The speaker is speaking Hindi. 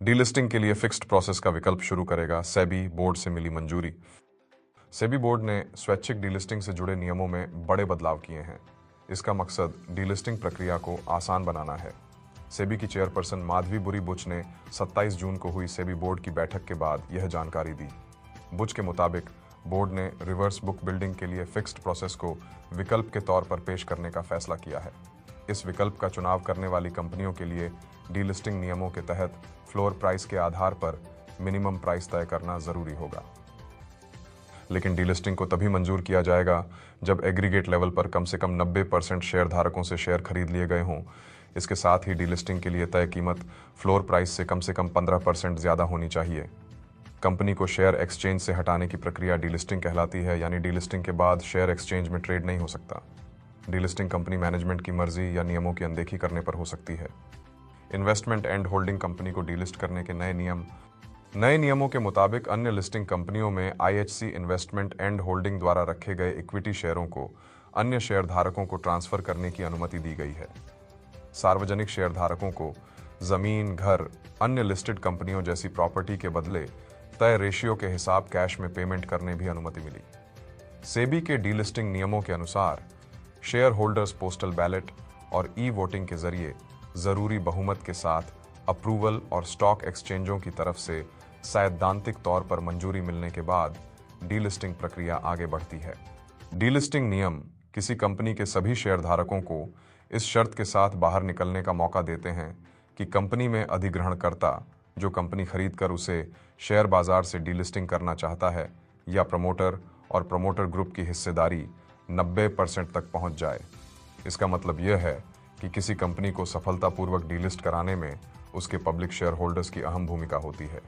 डीलिस्टिंग के लिए फिक्स्ड प्रोसेस का विकल्प शुरू करेगा सेबी बोर्ड से मिली मंजूरी। सेबी बोर्ड ने स्वैच्छिक डीलिस्टिंग से जुड़े नियमों में बड़े बदलाव किए हैं। इसका मकसद डीलिस्टिंग प्रक्रिया को आसान बनाना है। सेबी की चेयरपर्सन माधवी बुरी बुच ने 27 जून को हुई सेबी बोर्ड की बैठक के बाद यह जानकारी दी। बुच के मुताबिक बोर्ड ने रिवर्स बुक बिल्डिंग के लिए फिक्स्ड प्रोसेस को विकल्प के तौर पर पेश करने का फैसला किया है। इस विकल्प का चुनाव करने वाली कंपनियों के लिए डीलिस्टिंग नियमों के तहत फ्लोर प्राइस के आधार पर मिनिमम प्राइस तय करना जरूरी होगा। लेकिन डीलिस्टिंग को तभी मंजूर किया जाएगा जब एग्रीगेट लेवल पर कम से कम 90% शेयर धारकों से शेयर खरीद लिए गए हों। इसके साथ ही डीलिस्टिंग के लिए तय कीमत फ्लोर प्राइस से कम 15% ज्यादा होनी चाहिए। कंपनी को शेयर एक्सचेंज से हटाने की प्रक्रिया डीलिस्टिंग कहलाती है, यानी डीलिस्टिंग के बाद शेयर एक्सचेंज में ट्रेड नहीं हो सकता। डीलिस्टिंग कंपनी मैनेजमेंट की मर्जी या नियमों की अनदेखी करने पर हो सकती है। इन्वेस्टमेंट एंड होल्डिंग कंपनी को डीलिस्ट करने के नए नियमों के मुताबिक अन्य लिस्टिंग कंपनियों में आईएचसी इन्वेस्टमेंट एंड होल्डिंग द्वारा रखे गए इक्विटी शेयरों को अन्य शेयरधारकों को ट्रांसफर करने की अनुमति दी गई है। सार्वजनिक शेयरधारकों को जमीन, घर, अन्य लिस्टेड कंपनियों जैसी प्रॉपर्टी के बदले तय रेशियो के हिसाब कैश में पेमेंट करने भी अनुमति मिली। सेबी के डीलिस्टिंग नियमों के अनुसार शेयर होल्डर्स पोस्टल बैलेट और ई वोटिंग के जरिए जरूरी बहुमत के साथ अप्रूवल और स्टॉक एक्सचेंजों की तरफ से सैद्धांतिक तौर पर मंजूरी मिलने के बाद डीलिस्टिंग प्रक्रिया आगे बढ़ती है। डीलिस्टिंग नियम किसी कंपनी के सभी शेयरधारकों को इस शर्त के साथ बाहर निकलने का मौका देते हैं कि कंपनी में अधिग्रहणकर्ता जो कंपनी खरीदकर उसे शेयर बाजार से डीलिस्टिंग करना चाहता है या प्रमोटर और प्रमोटर ग्रुप की हिस्सेदारी 90% तक पहुंच जाए। इसका मतलब यह है कि किसी कंपनी को सफलतापूर्वक डीलिस्ट कराने में उसके पब्लिक शेयर होल्डर्स की अहम भूमिका होती है।